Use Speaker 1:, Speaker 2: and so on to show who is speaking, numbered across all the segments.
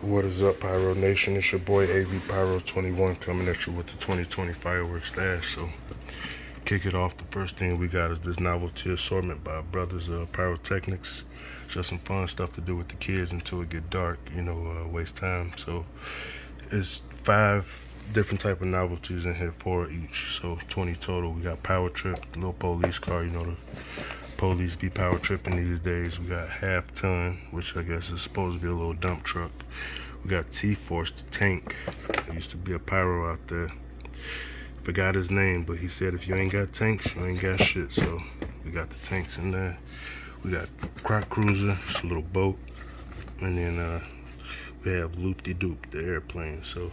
Speaker 1: What is up, Pyro Nation? It's your boy AV Pyro 21 coming at you with the 2020 fireworks stash. So, kick it off. The first thing we got is this novelty assortment by Brothers Pyrotechnics. Just some fun stuff to do with the kids until it get dark. Waste time. So, it's 5 different type of novelties in here, 4 each. So 20 total. We got Power Trip, the little police car. The police be power tripping these days. We got Half Ton, which I guess is supposed to be a little dump truck. We got T-Force, the tank. There used to be a pyro out there. Forgot his name, but he said if you ain't got tanks, you ain't got shit. So we got the tanks in there. We got Croc Cruiser, it's a little boat. And then we have Loop-de-Doop, the airplane. So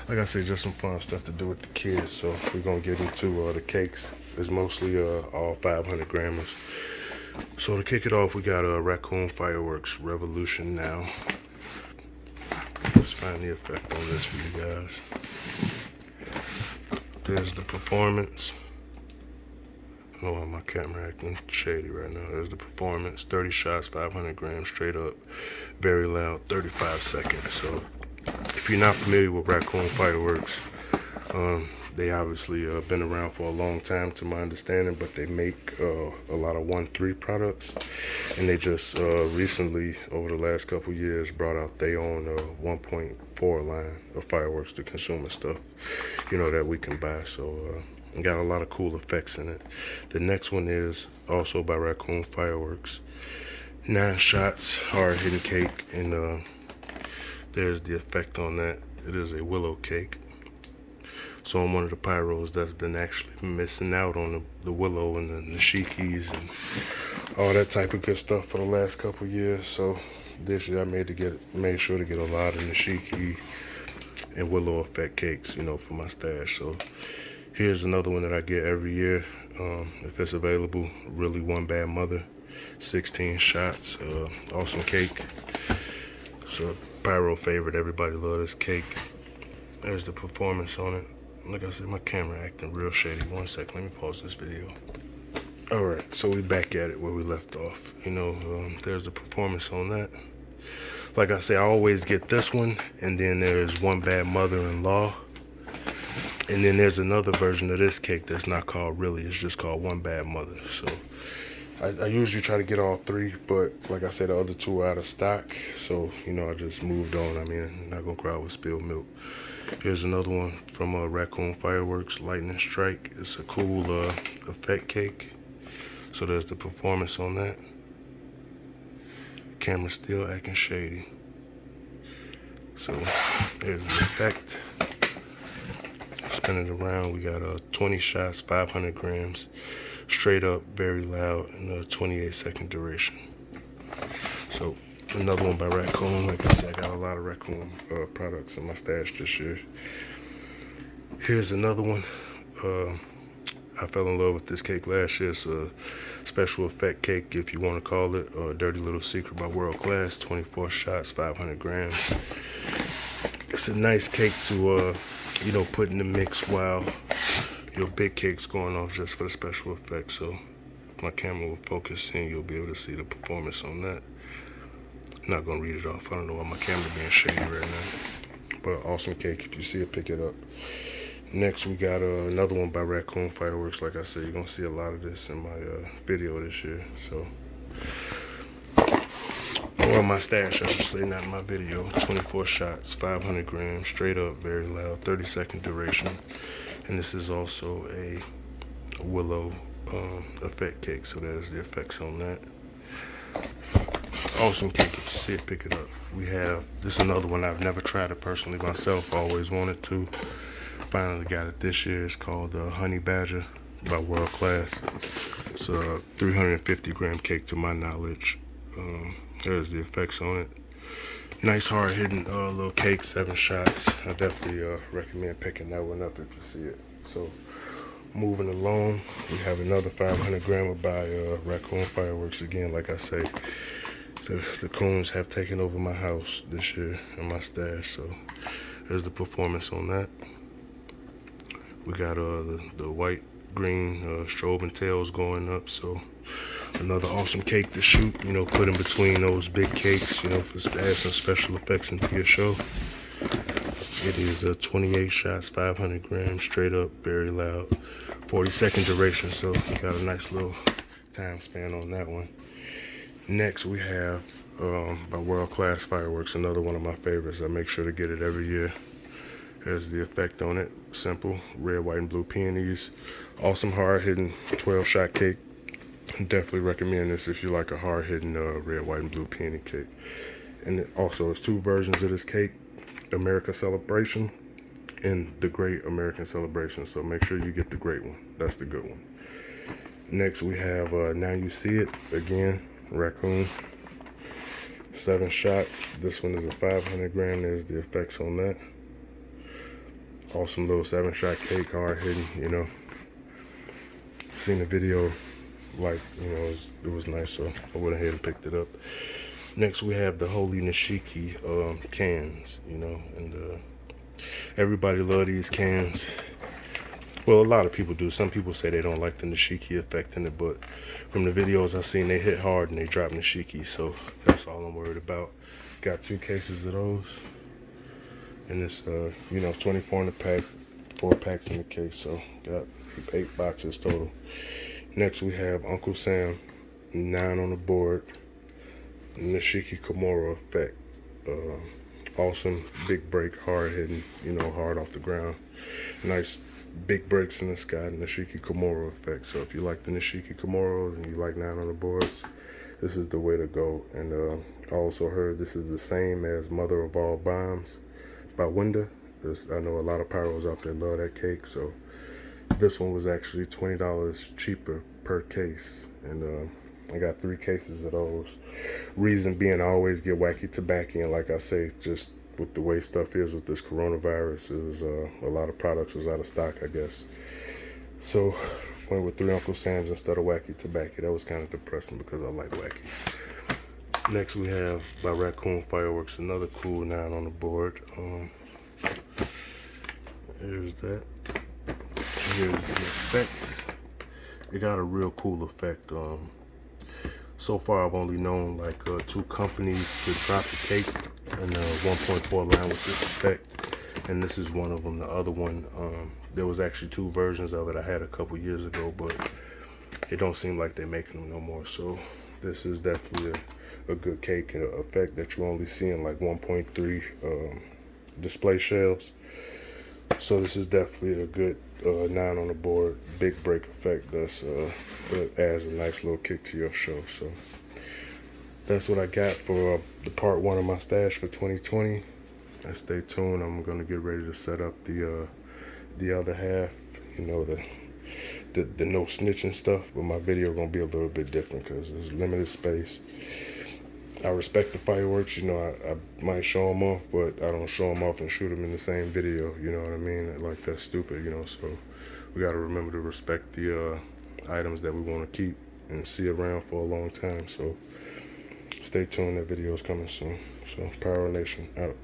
Speaker 1: like I said, just some fun stuff to do with the kids. So we're gonna get into the cakes. It's mostly all 500 grammers. So to kick it off, we got Raccoon Fireworks Revolution Now. Let's find the effect on this for you guys. There's the performance. I know my camera acting shady right now. There's the performance. 30 shots, 500 grams, straight up, very loud, 35 seconds. So if you're not familiar with Raccoon Fireworks, they obviously been around for a long time to my understanding, but they make a lot of 1.3 products, and they just recently, over the last couple years, brought out their own 1.4 line of fireworks, the consumer stuff, that we can buy. So got a lot of cool effects in it. The next one is also by Raccoon Fireworks. 9 shots, hard hitting cake, and there's the effect on that. It is a willow cake. So I'm one of the pyros that's been actually missing out on the willow and the Nishikis and all that type of good stuff for the last couple years. So this year I made sure to get a lot of Nishiki and willow effect cakes, for my stash. So here's another one that I get every year, if it's available. Really One Bad Mother, 16 shots, awesome cake. So pyro favorite, everybody love this cake. There's the performance on it. Like I said, my camera acting real shady. 1 second, let me pause this video. Alright, so we back at it where we left off. There's the performance on that. Like I say, I always get this one, and then there's One Bad Mother-in-Law. And then there's another version of this cake that's not called Really, it's just called One Bad Mother. So I usually try to get all 3, but like I said, the other 2 are out of stock. So, I just moved on. I'm not gonna cry with spilled milk. Here's another one from Raccoon Fireworks, Lightning Strike. It's a cool effect cake. So there's the performance on that. Camera's still acting shady. So there's the effect. Spin it around. We got 20 shots, 500 grams, straight up, very loud, and a 28-second duration. So another one by Raccoon. Like I said, I got a lot of Raccoon products in my stash this year. Here's another one. I fell in love with this cake last year. It's a special effect cake, if you want to call it. Dirty Little Secret by World Class. 24 shots, 500 grams. It's a nice cake to, put in the mix while your big cake's going off, just for the special effects. So my camera will focus in. You'll be able to see the performance on that. Not gonna read it off. I don't know why my camera being shady right now. But awesome cake. If you see it, pick it up. Next, we got another one by Raccoon Fireworks. Like I said, you're gonna see a lot of this in my video this year. So, or my stash, I should say, not in my video. 24 shots, 500 grams, straight up, very loud, 30-second duration. And this is also a willow effect cake. So there's the effects on that. Awesome cake. If you see it, pick it up. We have this, another one I've never tried it personally myself, always wanted to. Finally got it this year. It's called Honey Badger by World Class. It's a 350 gram cake to my knowledge. There's the effects on it. Nice hard hitting little cake, 7 shots. I definitely recommend picking that one up if you see it. So moving along, we have another 500 grammer by Raccoon Fireworks. Again, like I say, the coons have taken over my house this year and my stash. So there's the performance on that. We got the white, green strobe and tails going up. So Another awesome cake to shoot, you know, put in between those big cakes, you know, to add some special effects into your show. It is 28 shots, 500 grams, straight up, very loud, 40-second duration, so got a nice little time span on that one. Next we have by World Class Fireworks, another one of my favorites. I make sure to get it every year. Has the effect on it, simple, red, white, and blue peonies. Awesome hard-hitting 12-shot cake. Definitely recommend this if you like a hard-hitting red, white, and blue peony cake. And it also, there's two versions of this cake, America Celebration and the Great American Celebration. So make sure you get the great one. That's the good one. Next we have Now You See It, again, Raccoon. 7 shots. This one is a 500 gram. There's the effects on that. Awesome little 7-shot cake, hard hitting, you know. Seen the video, like, you know, it was nice, so I went ahead and picked it up. Next we have the Holy Nishiki cans, you know, and everybody love these cans. Well, a lot of people do. Some people say they don't like the Nishiki effect in it, but from the videos I've seen, they hit hard and they drop Nishiki, so that's all I'm worried about. Got 2 cases of those. And it's, you know, 24 in the pack, 4 packs in the case, so got 8 boxes total. Next we have Uncle Sam, 9 on the board, Nishiki Kimura effect. Awesome big break, hard hitting, you know, hard off the ground. Nice big breaks in the sky, Nishiki Kimura effect. So if you like the Nishiki Kimura and you like 9 on the boards, this is the way to go. And I also heard this is the same as Mother of All Bombs by Winda. I know a lot of pyros out there love that cake, so this one was actually $20 cheaper per case, and I got 3 cases of those. Reason being, I always get wacky tobacco, and like I say, just with the way stuff is with this coronavirus, is a lot of products was out of stock, I guess. So went with 3 Uncle Sam's instead of wacky tobacco. That was kind of depressing because I like wacky. Next we have by Raccoon Fireworks, another cool 9 on the board. Here's that. Here's the effect. It got a real cool effect. So far I've only known like 2 companies to drop the cake in 1.4 line with this effect, and this is one of them. The other one, there was actually 2 versions of it I had a couple years ago, but it don't seem like they're making them no more. So this is definitely a good cake and effect that you only see in like 1.3 display shells. So this is definitely a good 9 on the board, big break effect that adds a nice little kick to your show. So that's what I got for the part 1 of my stash for 2020. And stay tuned. I'm gonna get ready to set up the other half, you know, the no snitching stuff, but my video gonna be a little bit different because there's limited space. I respect the fireworks, you know, I might show them off, but I don't show them off and shoot them in the same video, you know what I mean? Like, that's stupid, you know, so we got to remember to respect the items that we want to keep and see around for a long time. So stay tuned, that video is coming soon. So Pyro Nation out.